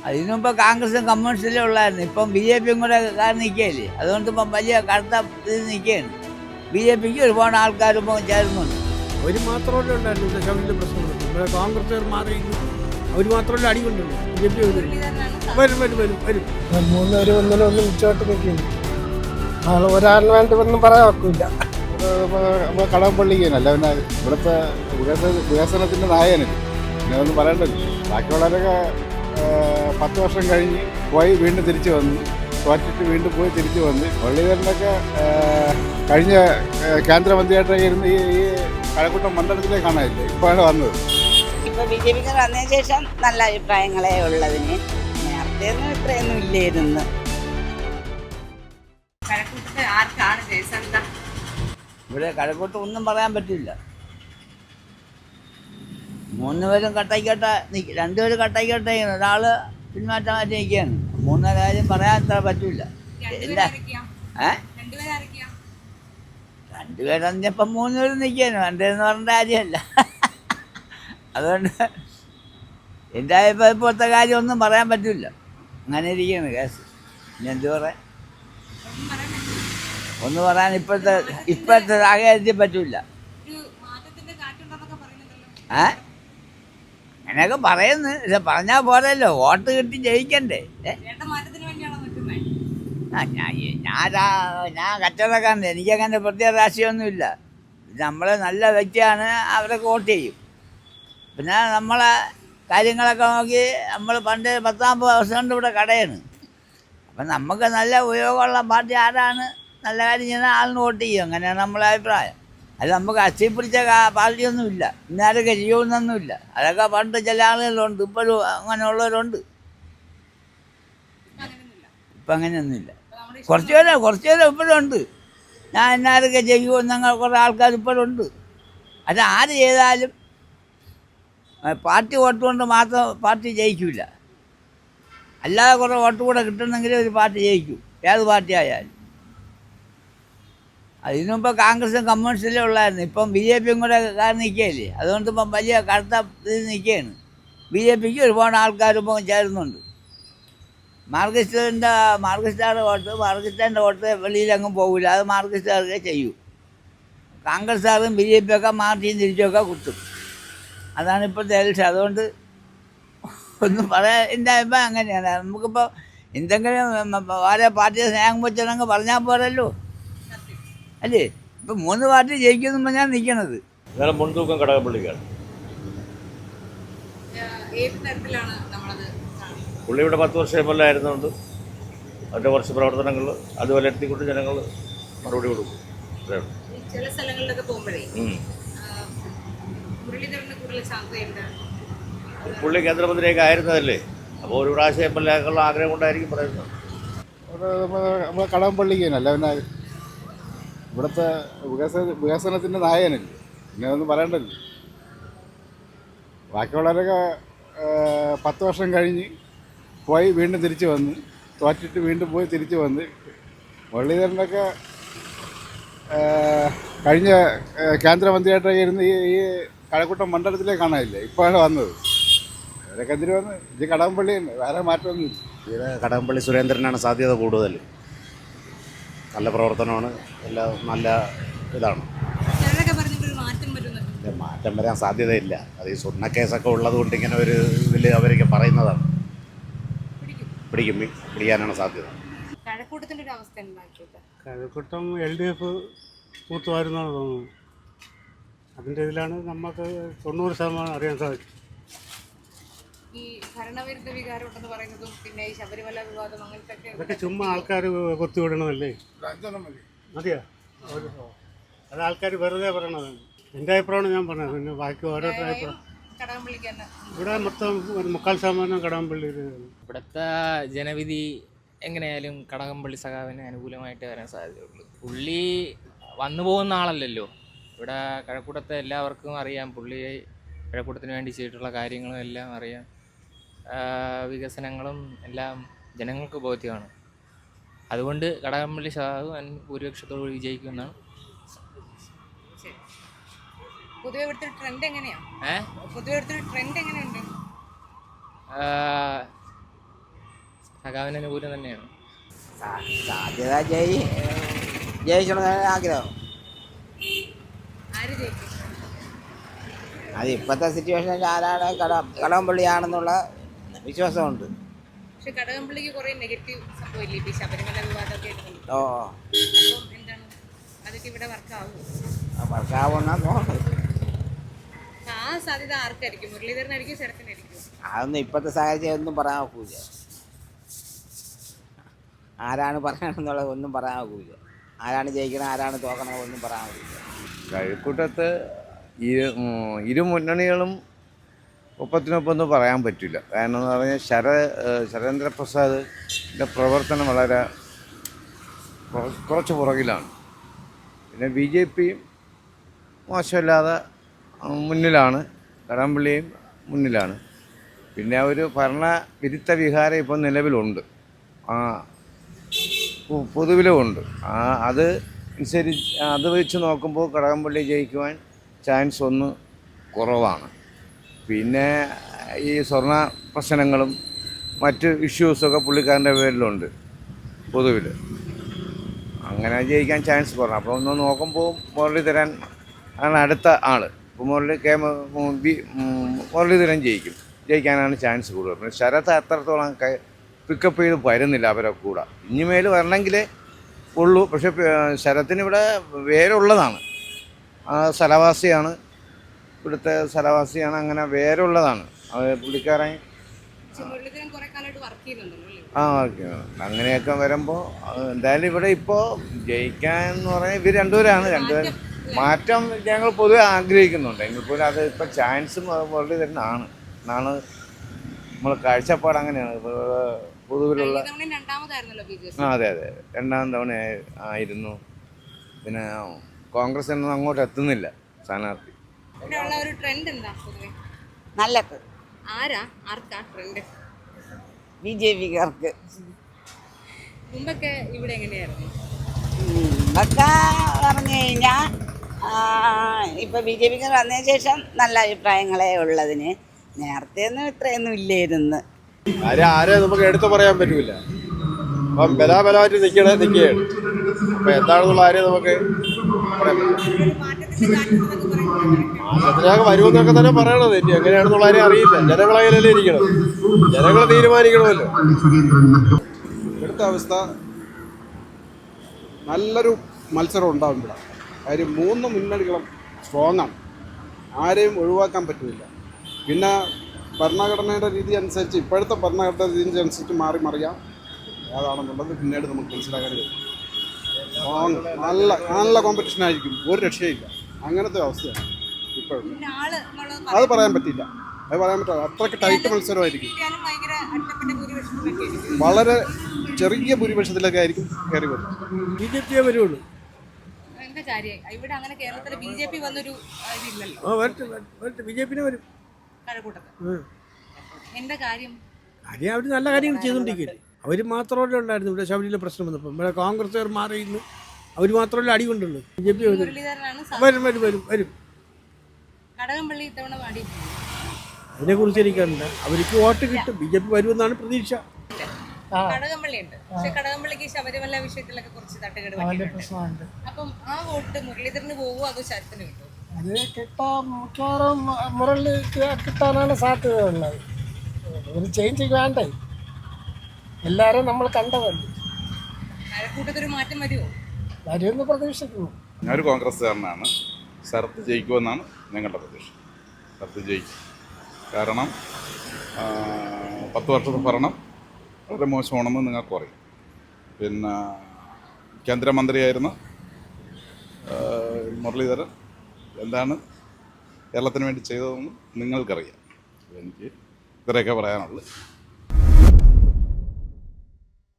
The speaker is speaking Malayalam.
അതിനു മുമ്പ് കോൺഗ്രസും കമ്മ്യൂണിസ്റ്റിലും ഉള്ളായിരുന്നു. ഇപ്പം ബി ജെ പിയും കൂടെ കാര്യം നിൽക്കുകയല്ലേ, അതുകൊണ്ട് ഇപ്പം വലിയ കടുത്ത ഇത് നിൽക്കുകയാണ്. ബി ജെ പിക്ക് ഒരുപാട് ആൾക്കാർ ഇപ്പം ചേരുന്നുണ്ട്. അവർ മാത്രമല്ല ഉണ്ടായിരുന്നു ദശാംശ പ്രശ്നങ്ങൾ. ഇവിടെ കോൺഗ്രസ്സുകാർ മാറി അവർ മാത്രമല്ല അടികൊണ്ടുള്ളൂ. ബി ജെ പി വരും വരും വരും വരും. മൂന്നുപേര് ഒന്നിനും ഒന്നും ഉച്ചോട്ട് നിൽക്കുന്നു. ഒരാളിന് വേണ്ടി ഒന്നും പറയാൻ ഒക്കില്ല. കടകംപള്ളിക്കല്ല പിന്നെ ഇവിടുത്തെ വികസനത്തിൻ്റെ നായകനല്ലേ, പിന്നെ ഒന്നും പറയണ്ടല്ലോ. ബാക്കിയുള്ളവരൊക്കെ 10 വർഷം കഴിഞ്ഞ് പോയി വീണ്ടും തിരിച്ചു വന്നു, തോറ്റിട്ട് വീണ്ടും പോയി തിരിച്ചു വന്ന്. മുരളീധരനൊക്കെ കഴിഞ്ഞ കേന്ദ്രമന്ത്രിയായിട്ട് ഇരുന്ന് ഈ കഴക്കൂട്ടം മണ്ഡലത്തിലേക്ക് കാണാനില്ലേ ഇപ്പോഴാണ് വന്നത്. ഇപ്പോൾ ബി ജെ പിക്ക് വന്നതിന് ശേഷം നല്ല അഭിപ്രായങ്ങളെ ഉള്ളതിന്, നേരത്തെ ഒന്നും ഇത്രയൊന്നും ഇല്ലായിരുന്നു. ഇവിടെ കഴക്കൂട്ടം ഒന്നും പറയാൻ പറ്റില്ല. 3 പേരും കട്ടയ്ക്കട്ട രണ്ടുപേരും കട്ടയ്ക്കട്ട, ഒരാൾ പിന്മാറ്റമാറ്റി നിൽക്കുകയാണ്. 3 കാര്യം പറയാൻ അത്ര പറ്റില്ല. എന്താ 2 പേരെന്നിപ്പം 3 പേരും നിൽക്കുകയാണ്. 2 എന്ന് പറഞ്ഞ കാര്യമല്ല. അതുകൊണ്ട് എൻ്റെ ഇപ്പോഴത്തെ കാര്യം ഒന്നും പറയാൻ പറ്റില്ല. അങ്ങനെ ഇരിക്കുകയാണ് കേസ്. ഇനി എന്ത് പറയാൻ, ഒന്ന് പറയാൻ ഇപ്പോഴത്തെ സാഹചര്യത്തിൽ പറ്റില്ല. അങ്ങനെയൊക്കെ പറയുന്നു. പക്ഷെ പറഞ്ഞാൽ പോരല്ലോ, വോട്ട് കിട്ടി ജയിക്കണ്ടേ. ഞാൻ കച്ചവടക്കാരൻ, എനിക്കങ്ങനെ പ്രത്യേക രാഷ്ട്രീയമൊന്നുമില്ല. നമ്മൾ നല്ല വ്യക്തിയാണ്, അവരൊക്കെ വോട്ട് ചെയ്യും. പിന്നെ നമ്മളെ കാര്യങ്ങളൊക്കെ നോക്കി നമ്മൾ പണ്ട് 10-50 വർഷം കൊണ്ട് ഇവിടെ കടയാണ്. അപ്പം നമുക്ക് നല്ല ഉപയോഗമുള്ള പാർട്ടി ആരാണ് നല്ല കാര്യം ചെയ്യുന്ന ആളിന് വോട്ട് ചെയ്യും. അങ്ങനെയാണ് നമ്മളെ അഭിപ്രായം. അത് നമുക്ക് അച്ചി പിടിച്ച പാർട്ടിയൊന്നുമില്ല, ഇന്നാരൊക്കെ ചെയ്യുമെന്നൊന്നുമില്ല. അതൊക്കെ പണ്ട് ചില ആളുകളുണ്ട്, ഇപ്പോഴും അങ്ങനെയുള്ളവരുണ്ട്. ഇപ്പം അങ്ങനെയൊന്നുമില്ല. കുറച്ച് പേര് ഇപ്പോഴും ഉണ്ട്. ഞാൻ ഇന്നാരൊക്കെ ചെയ്യുമെന്നങ്ങൾ കുറേ ആൾക്കാർ ഇപ്പോഴും ഉണ്ട്. അത് ആര് ചെയ്താലും പാർട്ടി വോട്ട് കൊണ്ട് മാത്രം പാർട്ടി ജയിക്കില്ല. അല്ലാതെ കുറേ വോട്ട് കൂടെ കിട്ടണമെങ്കിൽ ഒരു പാർട്ടി ജയിക്കും, ഏത് പാർട്ടി ആയാലും. അതിനു മുമ്പ് കോൺഗ്രസും കമ്മ്യൂണിസ്റ്റിലും ഉള്ളായിരുന്നു. ഇപ്പം ബി ജെ പിയും കൂടെ കാര്യം നിൽക്കുകയല്ലേ, അതുകൊണ്ട് ഇപ്പം വലിയ കടുത്ത ഇത് നിൽക്കുകയാണ്. ബി ജെ പിക്ക് ഒരുപാട് ആൾക്കാർ ഇപ്പം ചേരുന്നുണ്ട്. മാർക്സിസ്റ്റിൻ്റെ വോട്ട് വെളിയിലെങ്ങും പോകില്ല, അത് മാർക്സിസ്റ്റുകാർക്ക് ചെയ്യൂ. കോൺഗ്രസ്സുകാരും ബി ജെ പിയൊക്കെ മാറ്റിയും തിരിച്ചൊക്കെ കുത്തും. അതാണ് ഇപ്പോഴത്തെ എലക്ഷൻ. അതുകൊണ്ട് ഒന്നും പറയാൻ എൻ്റെ അഭിപ്രായം അങ്ങനെയാണ്. നമുക്കിപ്പോൾ എന്തെങ്കിലും ഓരോ പാർട്ടിയെ സ്നേഹം വെച്ചങ്ങ് പറഞ്ഞാൽ പോരല്ലോ, അല്ലേ. ഇപ്പം 3 പാർട്ടി ജയിക്കുമെന്ന് പറഞ്ഞാൽ നിൽക്കണത്. മുൻതൂക്കം കടകംപള്ളിക്കാണ്. പുള്ളി ഇവിടെ 10 വർഷം എം എൽ എ ആയിരുന്നുകൊണ്ട് അതിൻ്റെ കുറച്ച് പ്രവർത്തനങ്ങൾ അതുപോലെ എത്തിക്കൊണ്ട് ജനങ്ങൾ മറുപടി കൊടുക്കും. ചില സ്ഥലങ്ങളിലൊക്കെ പോകുമ്പോഴേ പുള്ളി കേന്ദ്രമന്ത്രിയൊക്കെ ആയിരുന്നതല്ലേ, അപ്പോൾ ഒരു പ്രാവശ്യം എം എൽ എ ആക്കാനുള്ള ആഗ്രഹം കൊണ്ടായിരിക്കും പറയുന്നത്. നമ്മളെ കടകംപള്ളിക്കല്ല പിന്നെ ഇവിടുത്തെ വികസനത്തിൻ്റെ നായകനല്ലേ, പിന്നെ ഒന്നും പറയണ്ടല്ലോ. ബാക്കിയുള്ളവരൊക്കെ 10 വർഷം കഴിഞ്ഞ് പോയി വീണ്ടും തിരിച്ചു വന്ന്, തോറ്റിട്ട് വീണ്ടും പോയി തിരിച്ചു വന്ന്. മുരളീധരനൊക്കെ കഴിഞ്ഞ കേന്ദ്രമന്ത്രിയായിട്ട് ഇരുന്ന് ഈ കഴക്കൂട്ടം മണ്ഡലത്തിലേക്ക് കാണാനില്ലേ ഇപ്പോഴാണ് വന്നത്. അവരൊക്കെ എന്തിനു വന്ന് ഇത് കടകംപള്ളി തന്നെ, വേറെ മാറ്റമൊന്നുമില്ല. ഇത് കടകംപള്ളി സുരേന്ദ്രനാണ് സാധ്യത കൂടുതൽ. നല്ല പ്രവർത്തനമാണ്, എല്ലാം നല്ല ഇതാണ്. മാറ്റം വരാൻ സാധ്യതയില്ല. അത് ഈ സ്വർണ്ണക്കേസൊക്കെ ഉള്ളത് കൊണ്ട് ഇങ്ങനെ ഒരു ഇതിൽ അവരൊക്കെ പറയുന്നതാണ്. പിടിക്കാനാണ് സാധ്യത. കഴക്കൂട്ടം LDF പൂത്തുവായിരുന്നാണ് തോന്നുന്നത്. അതിൻ്റെ ഇതിലാണ് നമുക്ക് 90% അറിയാൻ സാധിക്കും. ഈ ഭരണവിരുദ്ധ വികാരം ഉണ്ടെന്ന് പറയുന്നതും പിന്നെ ഈ ശബരിമല വിവാദം അങ്ങനത്തെ അതൊക്കെ ചുമ്മാ ആൾക്കാർ കൊത്തിവിടണമല്ലേ. മതിയാ, അത് ആൾക്കാർ വെറുതെ പറയണതാണ്. എൻ്റെ അഭിപ്രായമാണ് ഞാൻ പറഞ്ഞത്. പിന്നെ ബാക്കി ഓരോരുത്തരുടെ അഭിപ്രായം. ഇവിടെ മൊത്തം 3/4% കടകംപള്ളി. ഇവിടുത്തെ ജനവിധി എങ്ങനെയായാലും കടകംപള്ളി സഖാവിന് അനുകൂലമായിട്ട് വരാൻ സാധ്യതയുള്ളൂ. പുള്ളി വന്നു പോകുന്ന ആളല്ലല്ലോ. ഇവിടെ കഴക്കൂട്ടത്തെ എല്ലാവർക്കും അറിയാം. പുള്ളി കഴക്കൂട്ടത്തിന് വേണ്ടി ചെയ്തിട്ടുള്ള കാര്യങ്ങളും എല്ലാം അറിയാം. വികസനങ്ങളും എല്ലാം ജനങ്ങൾക്ക് ബോധ്യമാണ്. അതുകൊണ്ട് കടകംപള്ളി സഖാവ് ഭൂരിപക്ഷത്തോട് വിജയിക്കുമെന്നാണ്. പൊതുവെ ഇവിടുത്തെ ട്രെൻഡ് എങ്ങനെയാണ്? സഖാവിന് അനുകൂലം തന്നെയാണ്. സാധ്യത ജയിക്കണമെന്നാണ് ആഗ്രഹം. ആര് ജയിക്കും? അത് ഇപ്പോഴത്തെ സിറ്റുവേഷനിൽ ആരാണ് കടകംപള്ളിയാണെന്നുള്ള വിശ്വാസമുണ്ട്. പക്ഷെ കടകംപള്ളിക്ക് കുറെ നെഗറ്റീവ് സംഭവമില്ലേ ഇപ്പൊ ഈ ശബരിമല വിവാദമൊക്കെ ആയിട്ട്? ഓ അപ്പം എന്താണ് അതൊക്കെ ഇവിടെ വർക്കാവും? വർക്കാവുന്ന തോന്നുന്നത്. ആ സാധ്യത ആർക്കായിരിക്കും? മുരളീധരനായിരിക്കും, ശരത്തിനായിരിക്കും? അതൊന്നും ഇപ്പോഴത്തെ സാഹചര്യം ഒന്നും പറയാൻ ഒക്കില്ല. ആരാണ് പറയണമെന്നുള്ളത് ഒന്നും പറയാൻ ഒക്കില്ല. ആരാണ് ജയിക്കണം ആരാണ് തോക്കണം ഒന്നും പറയാൻ ഒക്കില്ല. കഴക്കൂട്ടത്ത് ഇരു മുന്നണികളും ഒപ്പത്തിനൊപ്പം പറയാൻ പറ്റില്ല. കാരണം എന്ന് പറഞ്ഞാൽ ശരേന്ദ്രപ്രസാദിൻ്റെ പ്രവർത്തനം വളരെ കുറച്ച് പുറകിലാണ്. പിന്നെ BJP മോശമില്ലാതെ മുന്നിലാണ്, കടകംപള്ളിയും മുന്നിലാണ്. പിന്നെ ഒരു ഭരണവിരുദ്ധ വികാരം ഇപ്പം നിലവിലുണ്ട്, പൊതുവിലുമുണ്ട്. അത് അനുസരിച്ച് അത് വെച്ച് നോക്കുമ്പോൾ കടകംപള്ളി ജയിക്കുവാൻ ചാൻസ് ഒന്ന് കുറവാണ്. പിന്നെ ഈ സ്വർണ്ണ പ്രശ്നങ്ങളും മറ്റ് ഇഷ്യൂസൊക്കെ പുള്ളിക്കാരൻ്റെ പേരിലുണ്ട് പൊതുവിൽ. അങ്ങനെ ജയിക്കാൻ ചാൻസ് കുറവാണ്. അപ്പോൾ ഒന്ന് നോക്കുമ്പോൾ മുരളീധരൻ ആണ് അടുത്ത ആൾ. ഇപ്പോൾ മുരളീധരൻ ജയിക്കാനാണ് ചാൻസ് കൂടുതൽ. പിന്നെ ശരത്ത് അത്രത്തോളം പിക്കപ്പ് ചെയ്ത് വരുന്നില്ല അവരെ കൂടെ. ഇനിമേൽ വരണമെങ്കിലേ ഉള്ളൂ. പക്ഷേ ശരത്തിന് വേരുള്ളതാണ്, സ്ഥലവാസിയാണ്, ഇവിടുത്തെ സ്ഥലവാസിയാണ്, അങ്ങനെ വേരുള്ളതാണ് പുള്ളിക്കാരൻ. മുരളീധരൻ കുറെ കാലമായിട്ട് വർക്ക് ചെയ്യുന്നുണ്ടല്ലോ അല്ലേ? വർക്ക് ചെയ്യുന്നുണ്ട്. അങ്ങനെയൊക്കെ വരുമ്പോൾ എന്തായാലും ഇവിടെ ഇപ്പോൾ ജയിക്കാൻ എന്ന് പറഞ്ഞാൽ ഇവർ രണ്ടുപേരും മാറ്റം ഞങ്ങൾ പൊതുവെ ആഗ്രഹിക്കുന്നുണ്ട്. എങ്കിൽ പോലും അത് ഇപ്പം ചാൻസ് മുരളീധരനാണ് എന്നാണ് നമ്മൾ കാഴ്ചപ്പാട്. അങ്ങനെയാണ് പൊതുവിലുള്ള. അതെ രണ്ടാം തവണ ആയിരുന്നു. പിന്നെ കോൺഗ്രസ് ഒന്നും അങ്ങോട്ട് എത്തുന്നില്ല സ്ഥാനാർത്ഥി. നല്ല BJPക്കാർക്ക്. മുമ്പൊക്കെ ഇവിടെ എങ്ങനെയായിരുന്നു? മുമ്പൊക്കെ പറഞ്ഞു കഴിഞ്ഞാൽ ഇപ്പം BJPക്കാർ വന്നതിന് ശേഷം നല്ല അഭിപ്രായങ്ങളെ ഉള്ളതിന്. നേരത്തെ ഒന്നും ഇത്രയൊന്നും ഇല്ലായിരുന്നു. ആരെ നമുക്ക് എടുത്തു പറയാൻ പറ്റൂല. അപ്പം ബലാബലമായിട്ട് നിൽക്കുകയാണ്. അപ്പം എന്താണെന്നുള്ള ആരെയും നമുക്ക് പറയാൻ പറ്റില്ല. മാറ്റത്തിനൊക്കെ വരുമെന്നൊക്കെ തന്നെ പറയണത്. ഇനി എങ്ങനെയാണെന്നുള്ള ആരെയും അറിയില്ല. ജനങ്ങളതിലല്ലേ ഇരിക്കണം, ജനങ്ങൾ തീരുമാനിക്കണമല്ലോ. ഇവിടുത്തെ അവസ്ഥ നല്ലൊരു മത്സരം ഉണ്ടാവും ഇവിടെ. കാര്യം 3 മുന്നണികളും സ്ട്രോങ്ങാണ്, ആരെയും ഒഴിവാക്കാൻ പറ്റില്ല. പിന്നെ ഭരണഘടനയുടെ രീതി അനുസരിച്ച്, ഇപ്പോഴത്തെ ഭരണഘടന രീതി അനുസരിച്ച് മറിയാം ഏതാണെന്നുള്ളത് പിന്നീട് നമുക്ക് മനസ്സിലാക്കാൻ കഴിയും. നല്ല കോമ്പറ്റീഷൻ ആയിരിക്കും, ഒരു രക്ഷയില്ല. അങ്ങനത്തെ അവസ്ഥയാണ് ഇപ്പോഴും. അത് പറയാൻ പറ്റില്ല, അത്രയ്ക്ക് ടൈറ്റ് മത്സരമായിരിക്കും. വളരെ ചെറിയ ഭൂരിപക്ഷത്തിലൊക്കെ ആയിരിക്കും കയറി വരും. BJP വരുള്ളൂ. ഇവിടെ അങ്ങനെ കേരളത്തിലെ BJP വന്നൊരു ഇതില്ലല്ലോ. BJP വരും. എന്താ കാര്യം? അവർ നല്ല കാര്യങ്ങൾ ചെയ്തുകൊണ്ടിരിക്കുകയല്ലേ. അവർ മാത്രമല്ല ഉണ്ടായിരുന്നു ഇവിടെ ശബരിമല പ്രശ്നം വന്നപ്പോൾ. ഇവിടെ കോൺഗ്രസ്സുകാർ മാറിയിരുന്നു, അവർ മാത്രമല്ല അടി കൊണ്ടുള്ളൂ. BJP വരും. കടകംപള്ളി ഇത്തവണ അതിനെക്കുറിച്ച് എനിക്കറിയില്ല. അവർക്ക് വോട്ട് കിട്ടും, BJP വരുമെന്നാണ് പ്രതീക്ഷ. കടകംപള്ളി ഉണ്ട്, പക്ഷെ കടകംപള്ളിക്ക് ശബരിമല വിഷയത്തിലൊക്കെ കുറച്ച് തട്ടുകേട് പ്രശ്നമുണ്ട്. അപ്പം ആ വോട്ട് മുരളീധരന് പോകുമോ അതോ ശരത്തിന് കിട്ടുമോ? അത് കിട്ടാൻ മിക്കവാറും മുരളിക്ക് കിട്ടാനാണ് സാധ്യത ഉള്ളത്. ഒരു ചേഞ്ച് വേണ്ടേ, എല്ലാവരും നമ്മൾ കണ്ടതല്ലേ. കൂട്ടത്തൊരു മാറ്റം വരുമോ? വരുമെന്ന് പ്രതീക്ഷിക്കുന്നു. ഞാനൊരു കോൺഗ്രസ്സുകാരനാണ്. ശരത്ത് ജയിക്കുമെന്നാണ് ഞങ്ങളുടെ പ്രതീക്ഷ. ശരത്ത് ജയിക്കും. കാരണം 10 വർഷത്തെ ഭരണം വളരെ മോശമാണെന്ന് നിങ്ങൾക്ക് അറിയാം. പിന്നെ കേന്ദ്രമന്ത്രിയായിരുന്ന മുരളീധരൻ എന്താണ് കേരളത്തിന് വേണ്ടി ചെയ്തതെന്ന് നിങ്ങൾക്കറിയാം. എനിക്ക് ഇത്രയൊക്കെ പറയാനുള്ളൂ.